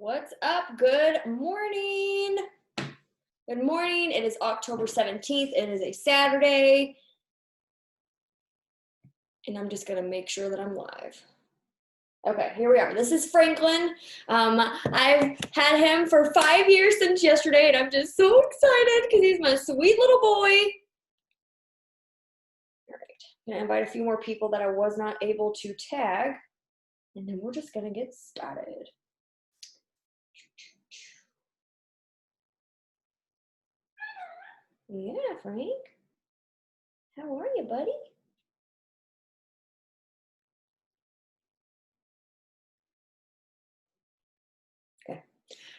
What's up? Good morning. Good morning. It is October 17th. It is a Saturday. And I'm just going to make sure that I'm live. Okay, here we are. This is Franklin. I've had him for 5 years since yesterday, and I'm just so excited because he's my sweet little boy. All right, I'm going to invite a few more people that I was not able to tag, and then we're just going to get started. Yeah, Frank. How are you, buddy? Okay.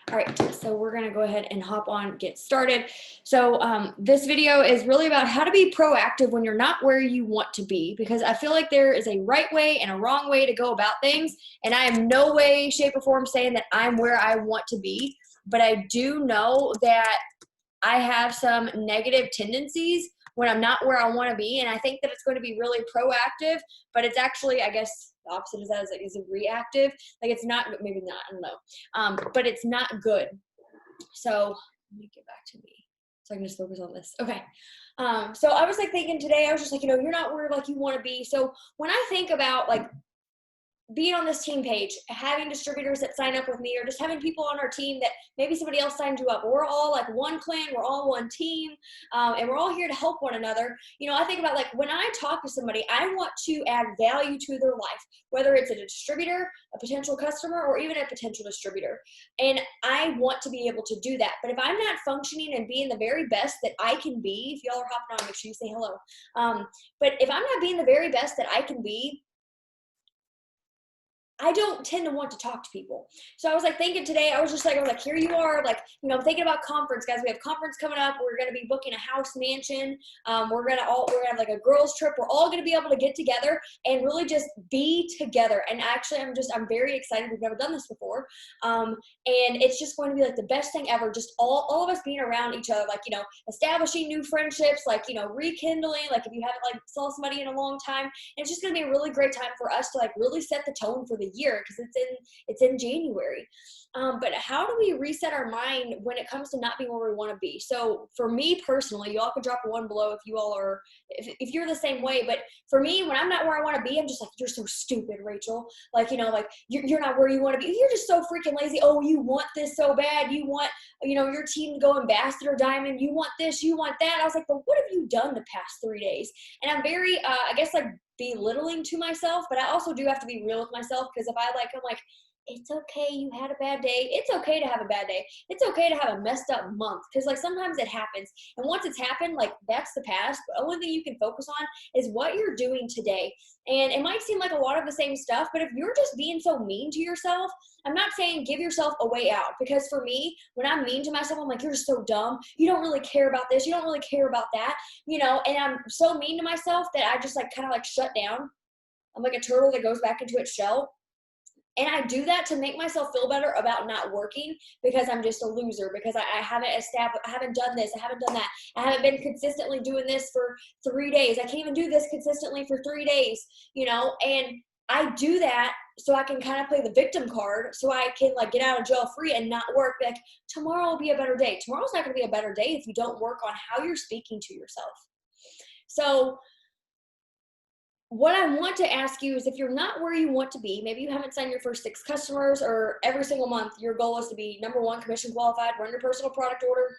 All right, so we're gonna go ahead and hop on, get started. So this video is really about how to be proactive when you're not where you want to be, because I feel like there is a right way and a wrong way to go about things, and I am no way, shape, or form saying that I'm where I want to be, but I do know that I have some negative tendencies when I'm not where I want to be, and I think that it's going to be really proactive, but it's actually, I guess, the opposite of that is reactive. Like it's not, maybe not, I don't know, but it's not good. So let me get back to me so I can just focus on this. Okay. So I was like thinking today, I was just like, you're not where like you want to be. So when I think about like being on this team page, having distributors that sign up with me, or just having people on our team that maybe somebody else signed you up. We're all like one clan, we're all one team, and we're all here to help one another. I think about like when I talk to somebody, I want to add value to their life, whether it's a distributor, a potential customer, or even a potential distributor. And I want to be able to do that. But if I'm not functioning and being the very best that I can be, if y'all are hopping on, make sure you say hello. But if I'm not being the very best that I can be, I don't tend to want to talk to people. So I was like thinking today, I was like, here you are, like, I'm thinking about conference, guys. We have conference coming up. We're going to be booking a house mansion. We're going to have like a girls trip. We're all going to be able to get together and really just be together. And actually, I'm very excited. We've never done this before. And it's just going to be like the best thing ever. Just all of us being around each other, like, establishing new friendships, like, rekindling, like if you haven't like saw somebody in a long time. And it's just going to be a really great time for us to like really set the tone for the year, because it's in January. But how do we reset our mind when it comes to not being where we want to be? So for me personally, you all can drop a one below if you all are, if you're the same way. But for me, when I'm not where I want to be, I'm just like, you're so stupid, Rachel. Like, like you're not where you want to be. You're just so freaking lazy. Oh, you want this so bad. You want, your team to go ambassador diamond. You want this, you want that. I was like, but what have you done the past 3 days? And I'm very, I guess like belittling to myself, but I also do have to be real with myself, because if I'm like, it's okay, you had a bad day. It's okay to have a bad day. It's okay to have a messed up month, because like sometimes it happens, and once it's happened, like that's the past. The only thing you can focus on is what you're doing today. And it might seem like a lot of the same stuff, but if you're just being so mean to yourself, I'm not saying give yourself a way out, because for me, when I'm mean to myself, I'm like, you're just so dumb. You don't really care about this. You don't really care about that, and I'm so mean to myself that I just like kind of like shut down. I'm like a turtle that goes back into its shell. And I do that to make myself feel better about not working, because I'm just a loser, because I haven't done this, I haven't done that, I haven't been consistently doing this for 3 days. I can't even do this consistently for 3 days, and I do that so I can kind of play the victim card, so I can like get out of jail free and not work. Like tomorrow will be a better day. Tomorrow's not going to be a better day if you don't work on how you're speaking to yourself. So what I want to ask you is, if you're not where you want to be, maybe you haven't signed your first 6 customers, or every single month your goal is to be number 1 commission qualified, run your personal product order.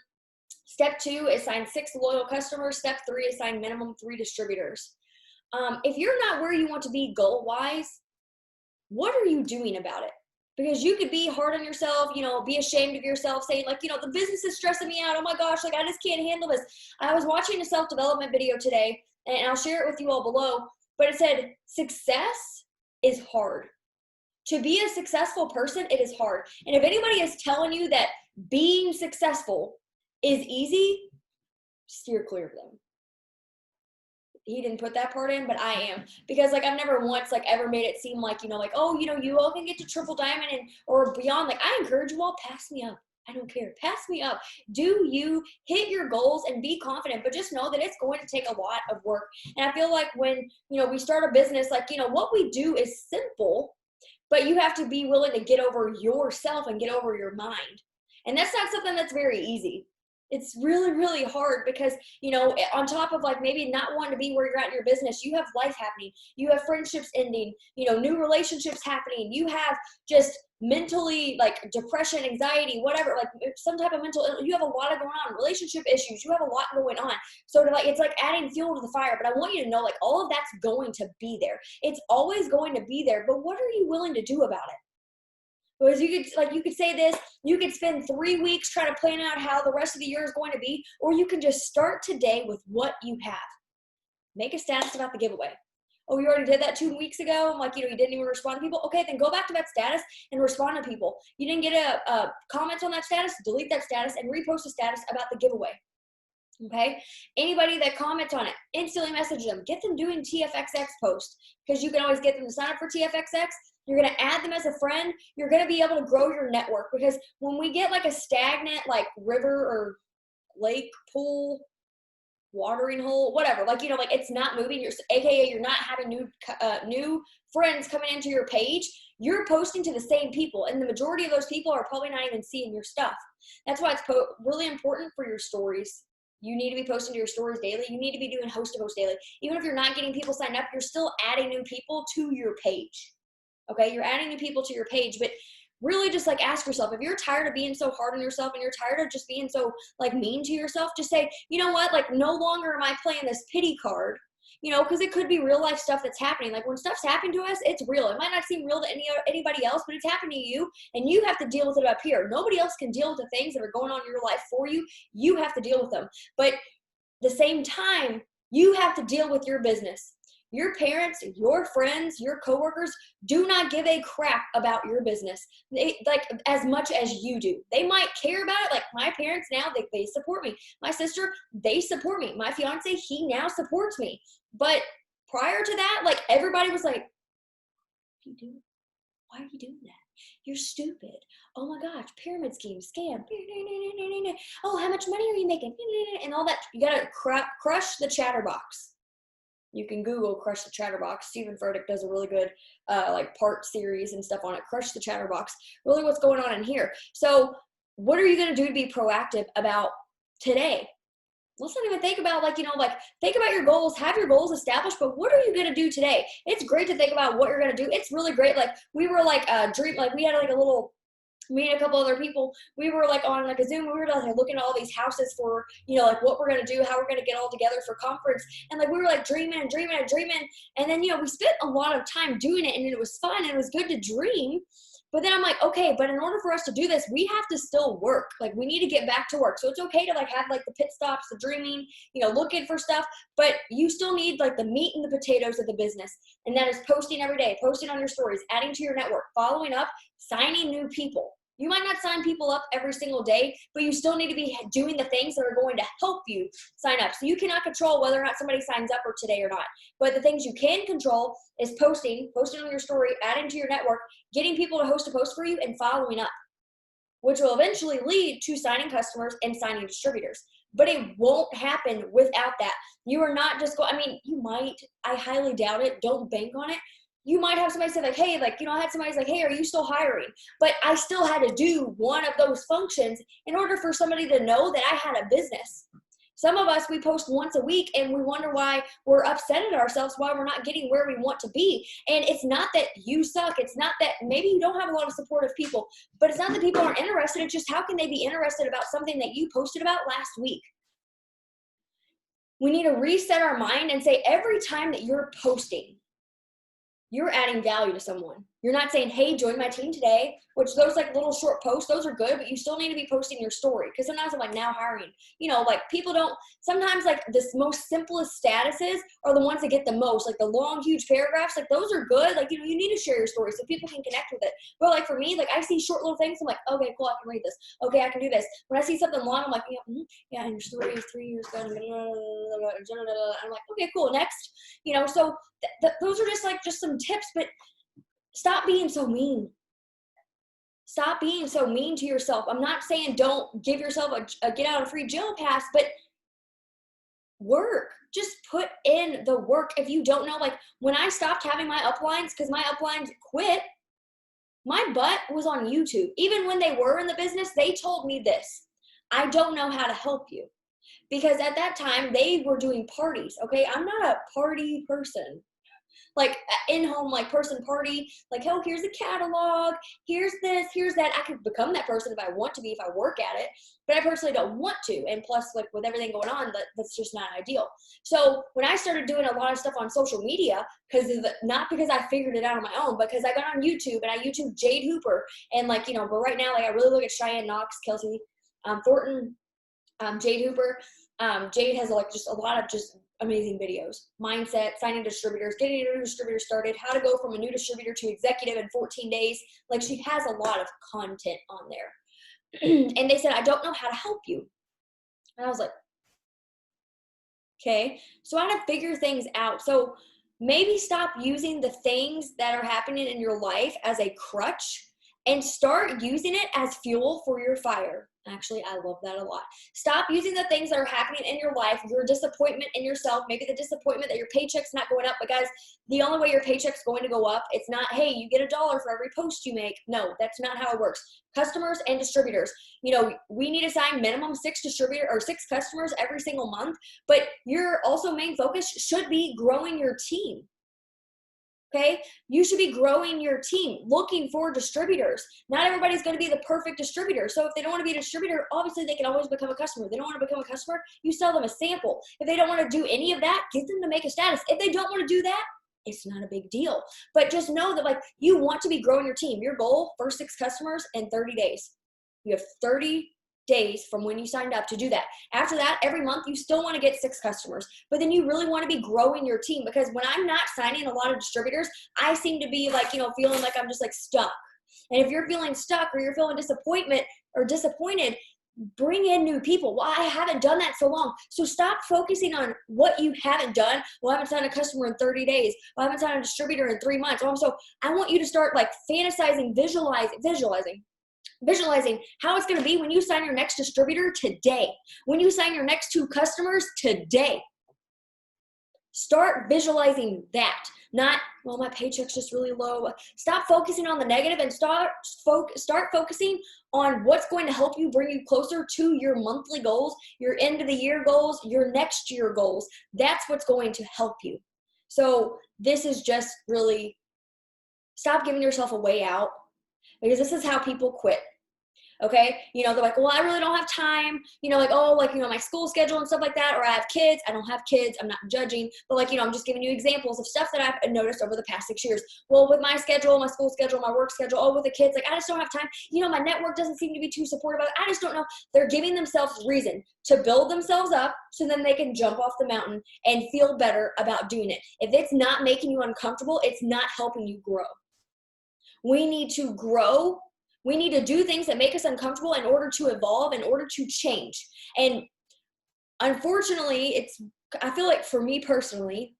Step 2 is sign 6 loyal customers. Step 3 is sign minimum 3 distributors. If you're not where you want to be goal-wise, what are you doing about it? Because you could be hard on yourself, be ashamed of yourself, saying like, the business is stressing me out. Oh my gosh, like I just can't handle this. I was watching a self-development video today, and I'll share it with you all below. But it said, success is hard. To be a successful person, it is hard. And if anybody is telling you that being successful is easy, steer clear of them. He didn't put that part in, but I am. Because like I've never once like ever made it seem like, like, oh, you all can get to triple diamond or beyond. Like I encourage you all, pass me up. I don't care. Pass me up. Do you hit your goals and be confident, but just know that it's going to take a lot of work. And I feel like when, we start a business, like, what we do is simple, but you have to be willing to get over yourself and get over your mind. And that's not something that's very easy. It's really, really hard because, you know, on top of like maybe not wanting to be where you're at in your business, you have life happening. You have friendships ending, you know, new relationships happening. You have just mentally like depression, anxiety, whatever, like some type of you have a lot of going on, relationship issues. You have a lot going on. So to like, it's like adding fuel to the fire. But I want you to know like all of that's going to be there. It's always going to be there. But what are you willing to do about it? Because you could say this, you could spend 3 weeks trying to plan out how the rest of the year is going to be, or you can just start today with what you have. Make a status about the giveaway. Oh, you already did that 2 weeks ago? I'm like, you know, you didn't even respond to people? Okay, then go back to that status and respond to people. You didn't get a comment on that status? Delete that status and repost a status about the giveaway. Okay, anybody that comments on it, instantly message them. Get them doing TFXX posts because you can always get them to sign up for TFXX. You're going to add them as a friend. You're going to be able to grow your network because when we get like a stagnant like river or lake, pool, watering hole, whatever, like, you know, like it's not moving, AKA you're not having new friends coming into your page, you're posting to the same people and the majority of those people are probably not even seeing your stuff. That's why it's really important for your stories. You need to be posting to your stories daily. You need to be doing host to host daily. Even if you're not getting people signed up, you're still adding new people to your page. Okay, you're adding new people to your page, but really just like ask yourself, if you're tired of being so hard on yourself and you're tired of just being so like mean to yourself, just say, you know what, like no longer am I playing this pity card, you know, because it could be real life stuff that's happening. Like when stuff's happening to us, it's real. It might not seem real to anybody else, but it's happening to you and you have to deal with it up here. Nobody else can deal with the things that are going on in your life for you. You have to deal with them. But at the same time, you have to deal with your business. Your parents, your friends, your coworkers do not give a crap about your business like as much as you do. They might care about it. Like my parents now, they support me. My sister, they support me. My fiance, he now supports me. But prior to that, like everybody was like, what are you doing? Why are you doing that? You're stupid. Oh my gosh, pyramid scheme, scam. Oh, how much money are you making? And all that. You gotta crush the chatterbox. You can Google Crush the Chatterbox. Stephen Furtick does a really good like part series and stuff on it. Crush the Chatterbox. Really what's going on in here. So what are you going to do to be proactive about today? Let's not even think about like, you know, like think about your goals, have your goals established, but what are you going to do today? It's great to think about what you're going to do. It's really great. Like we were like we had like a little, me and a couple other people, we were like on like a Zoom, we were like looking at all these houses for, you know, like what we're going to do, how we're going to get all together for conference. And like, we were like dreaming. And then, you know, we spent a lot of time doing it and it was fun and it was good to dream. But then I'm like, okay, but in order for us to do this, we have to still work. Like we need to get back to work. So it's okay to like have like the pit stops, the dreaming, you know, looking for stuff, but you still need like the meat and the potatoes of the business. And that is posting every day, posting on your stories, adding to your network, following up, signing new people. You might not sign people up every single day, but you still need to be doing the things that are going to help you sign up. So you cannot control whether or not somebody signs up or today or not. But the things you can control is posting on your story, adding to your network, getting people to host a post for you, and following up, which will eventually lead to signing customers and signing distributors. But it won't happen without that. You are not just going, I mean, you might, I highly doubt it. Don't bank on it. You might have somebody say like, hey, like, you know, I had somebody say, hey, are you still hiring? But I still had to do one of those functions in order for somebody to know that I had a business. Some of us, we post once a week and we wonder why we're upset at ourselves, why we're not getting where we want to be. And it's not that you suck. It's not that maybe you don't have a lot of supportive people, but it's not that people aren't interested. It's just how can they be interested about something that you posted about last week? We need to reset our mind and say every time that you're posting, you're adding value to someone. You're not saying, hey, join my team today, which those like little short posts, those are good, but you still need to be posting your story. Because sometimes I'm like now hiring, you know, like people don't, sometimes like the most simplest statuses are the ones that get the most, like the long, huge paragraphs, like those are good. Like, you know, you need to share your story so people can connect with it. But like for me, like I see short little things. I'm like, okay, cool. I can read this. Okay, I can do this. When I see something long, I'm like, yeah, and your story is 3 years ago. I'm like, okay, cool. Next, you know, so those are just some tips, but stop being so mean. Stop being so mean to yourself. I'm not saying don't give yourself a get out of free jail pass, but work. Just put in the work. If you don't know, like when I stopped having my uplines, because my uplines quit, My butt was on YouTube. Even when they were in the business, they told me this: I don't know how to help you. Because at that time, they were doing parties, okay? I'm not a party person. Like in-home, like person party, like, oh, here's a catalog, here's this, here's that. I could become that person if I want to be, if I work at it, but I personally don't want to. And plus, like with everything going on, that's just not ideal. So when I started doing a lot of stuff on social media, not because I figured it out on my own, but because I got on YouTube and I YouTube Jade Hooper, and like, you know, but right now, like I really look at Cheyenne Knox, Kelsey Thornton, Jade Hooper. Jade has like just a lot of just amazing videos. Mindset, signing distributors, getting a new distributor started, how to go from a new distributor to executive in 14 days. Like she has a lot of content on there. And they said, I don't know how to help you. And I was like, okay. So I had to figure things out. So maybe stop using the things that are happening in your life as a crutch and start using it as fuel for your fire. Actually, I love that a lot. Stop using the things that are happening in your life, your disappointment in yourself, maybe the disappointment that your paycheck's not going up. But guys, the only way your paycheck's going to go up, it's not, hey, you get $1 for every post you make. No, that's not how it works. Customers and distributors, you know, we need to sign minimum 6 customers every single month. But your also main focus should be growing your team. Okay, you should be growing your team, looking for distributors. Not everybody's going to be the perfect distributor. So if they don't want to be a distributor, obviously they can always become a customer. If they don't want to become a customer, you sell them a sample. If they don't want to do any of that, get them to make a status. If they don't want to do that, it's not a big deal. But just know that like you want to be growing your team. Your goal, first 6 customers in 30 days. You have 30 days from when you signed up to do that. After that, every month you still want to get 6 customers, but then you really want to be growing your team, because when I'm not signing a lot of distributors, I seem to be like, you know, feeling like I'm just like stuck. And if you're feeling stuck or you're feeling disappointed, bring in new people. Well, I haven't done that so long. So stop focusing on what you haven't done. Well, I haven't signed a customer in 30 days. Well, I haven't signed a distributor in 3 months. So I want you to start like fantasizing, visualizing how it's going to be when you sign your next distributor today, when you sign your next 2 customers today. Start visualizing that. Not, well, my paycheck's just really low. Stop focusing on the negative and start focusing on what's going to help you, bring you closer to your monthly goals, your end of the year goals, your next year goals. That's what's going to help you. So this is just really, stop giving yourself a way out, because this is how people quit. Okay, you know, they're like, well, I really don't have time, you know, like, oh, like, you know, my school schedule and stuff like that, or I have kids. I don't have kids. I'm not judging, but like, you know, I'm just giving you examples of stuff that I've noticed over the past 6 years. Well, with my schedule, my school schedule, my work schedule, oh, with the kids, like, I just don't have time. You know, my network doesn't seem to be too supportive of it. I just don't know. They're giving themselves reason to build themselves up so then they can jump off the mountain and feel better about doing it. If it's not making you uncomfortable, it's not helping you grow. We need to grow. We need to do things that make us uncomfortable in order to evolve, in order to change. And unfortunately, I feel like for me personally,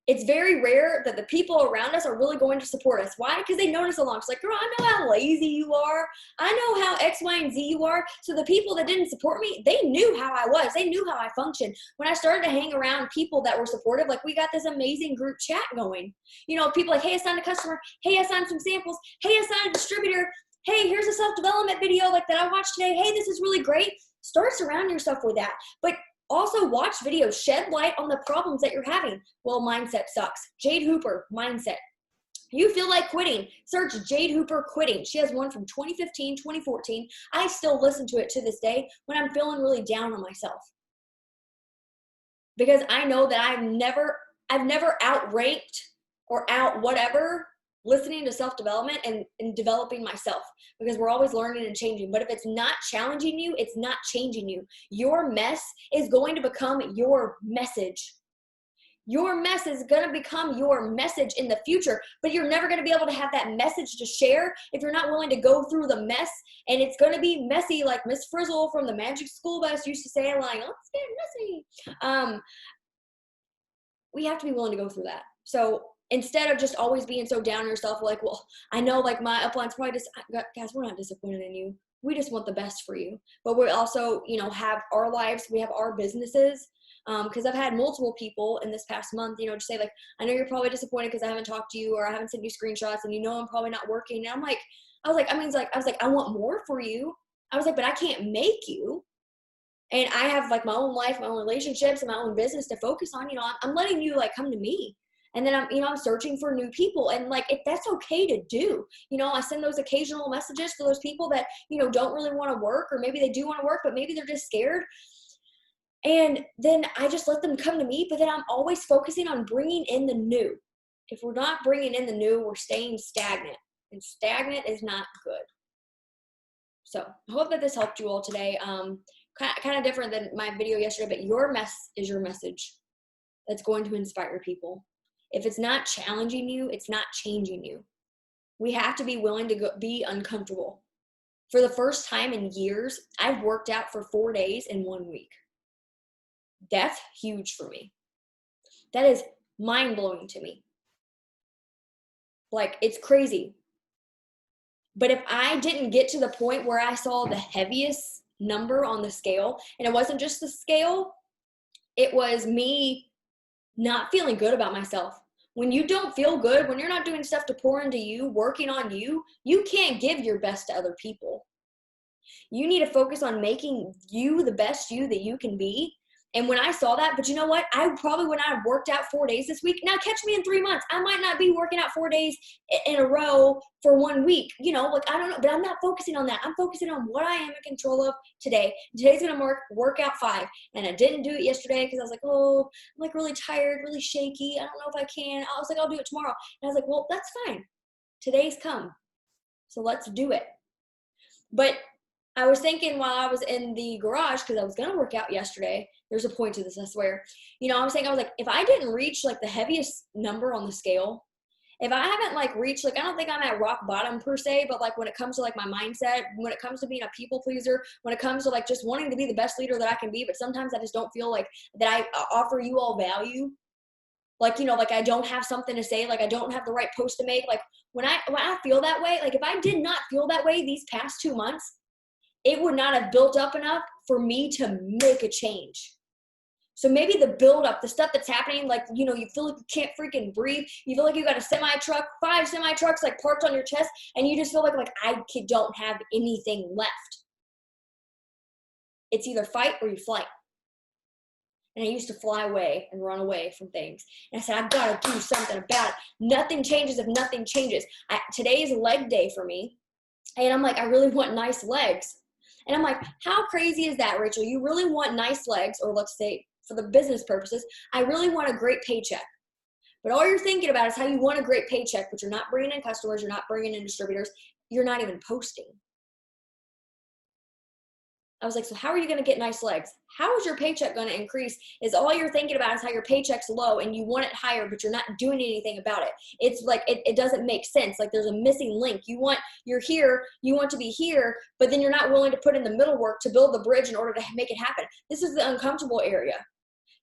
it's very rare that the people around us are really going to support us. Why? Because they know us along. It's like, girl, I know how lazy you are. I know how X, Y, and Z you are. So the people that didn't support me, they knew how I was. They knew how I functioned. When I started to hang around people that were supportive, like we got this amazing group chat going. You know, people like, hey, I signed a customer. Hey, I signed some samples. Hey, I signed a distributor. Hey, here's a self-development video like that I watched today. Hey, this is really great. Start surrounding yourself with that. But also watch videos, shed light on the problems that you're having. Well, mindset sucks. Jade Hooper, mindset. You feel like quitting, search Jade Hooper quitting. She has one from 2015, 2014. I still listen to it to this day when I'm feeling really down on myself. Because I know that I've never outranked or out whatever listening to self-development and developing myself, because we're always learning and changing. But if it's not challenging you, it's not changing you. Your mess is going to become your message. Your mess is going to become your message in the future, but you're never going to be able to have that message to share if you're not willing to go through the mess. And it's going to be messy, like Miss Frizzle from the Magic School Bus used to say, like, oh, it's getting messy. We have to be willing to go through that. So instead of just always being so down on yourself, like, well, I know like my upline's probably guys, we're not disappointed in you. We just want the best for you. But we also, you know, have our lives, we have our businesses. Because I've had multiple people in this past month, you know, just say like, I know you're probably disappointed because I haven't talked to you or I haven't sent you screenshots and you know I'm probably not working. And I was like, I want more for you. I was like, but I can't make you. And I have like my own life, my own relationships, and my own business to focus on. You know, I'm letting you like come to me. And then I'm searching for new people. And like, if that's okay to do, you know, I send those occasional messages to those people that, you know, don't really want to work, or maybe they do want to work, but maybe they're just scared. And then I just let them come to me, but then I'm always focusing on bringing in the new. If we're not bringing in the new, we're staying stagnant, and stagnant is not good. So I hope that this helped you all today. Kind of different than my video yesterday, but your mess is your message that's going to inspire people. If it's not challenging you, it's not changing you. We have to be willing to be uncomfortable. For the first time in years, I've worked out for 4 days in 1 week. That's huge for me. That is mind-blowing to me. Like, it's crazy. But if I didn't get to the point where I saw the heaviest number on the scale, and it wasn't just the scale, it was me not feeling good about myself. When you don't feel good, when you're not doing stuff to pour into you, working on you, you can't give your best to other people. You need to focus on making you the best you that you can be. And when I saw that, but you know what? I probably would not have worked out 4 days this week. Now catch me in 3 months. I might not be working out 4 days in a row for 1 week. You know, like I don't know, but I'm not focusing on that. I'm focusing on what I am in control of today. Today's going to work out 5. And I didn't do it yesterday because I was like, oh, I'm like really tired, really shaky. I don't know if I can. I was like, I'll do it tomorrow. And I was like, well, that's fine. Today's come. So let's do it. But I was thinking while I was in the garage, because I was going to work out yesterday, there's a point to this, I swear. You know, I was like, if I didn't reach like the heaviest number on the scale, if I haven't like reached, like, I don't think I'm at rock bottom per se, but like when it comes to like my mindset, when it comes to being a people pleaser, when it comes to like just wanting to be the best leader that I can be, but sometimes I just don't feel like that I offer you all value. Like, you know, like I don't have something to say, like I don't have the right post to make. Like when I feel that way, like if I did not feel that way these past 2 months, it would not have built up enough for me to make a change. So maybe the buildup, the stuff that's happening, like, you know, you feel like you can't freaking breathe. You feel like you got a semi-truck, 5 semi-trucks like parked on your chest, and you just feel like I don't have anything left. It's either fight or you flight. And I used to fly away and run away from things. And I said, I've got to do something about it. Nothing changes if nothing changes. Today is leg day for me. And I'm like, I really want nice legs. And I'm like, how crazy is that, Rachel? You really want nice legs, or let's say for the business purposes, I really want a great paycheck. But all you're thinking about is how you want a great paycheck, but you're not bringing in customers, you're not bringing in distributors, you're not even posting. I was like, so how are you going to get nice legs? How is your paycheck going to increase? Is all you're thinking about is how your paycheck's low and you want it higher, but you're not doing anything about it. It's like, it doesn't make sense. Like there's a missing link. You're here, you want to be here, but then you're not willing to put in the middle work to build the bridge in order to make it happen. This is the uncomfortable area.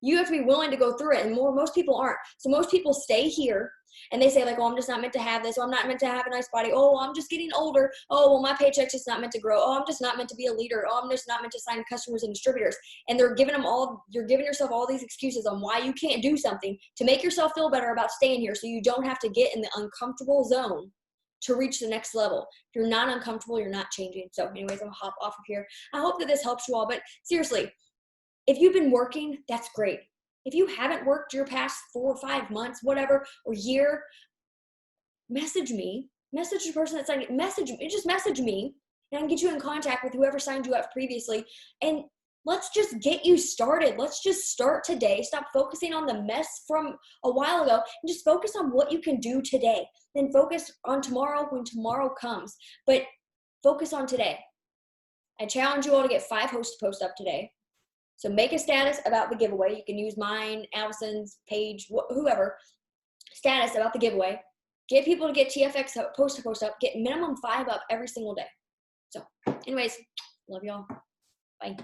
You have to be willing to go through it, and most people aren't. So most people stay here and they say like, oh, I'm just not meant to have this. Oh, I'm not meant to have a nice body. Oh, I'm just getting older. Oh, well, my paycheck's just not meant to grow. Oh, I'm just not meant to be a leader. Oh, I'm just not meant to sign customers and distributors. And you're giving yourself all these excuses on why you can't do something to make yourself feel better about staying here so you don't have to get in the uncomfortable zone to reach the next level. If you're not uncomfortable, you're not changing. So anyways, I'll hop off of here. I hope that this helps you all, but seriously, if you've been working, that's great. If you haven't worked your past 4 or 5 months, whatever, or year, message me. Message the person that signed it. Just message me, and I can get you in contact with whoever signed you up previously. And let's just get you started. Let's just start today. Stop focusing on the mess from a while ago and just focus on what you can do today. Then focus on tomorrow when tomorrow comes. But focus on today. I challenge you all to get 5 hosts to post up today. So make a status about the giveaway. You can use mine, Allison's, Paige, whoever. Status about the giveaway. Get people to get TFX post up. Get minimum 5 up every single day. So anyways, love y'all. Bye.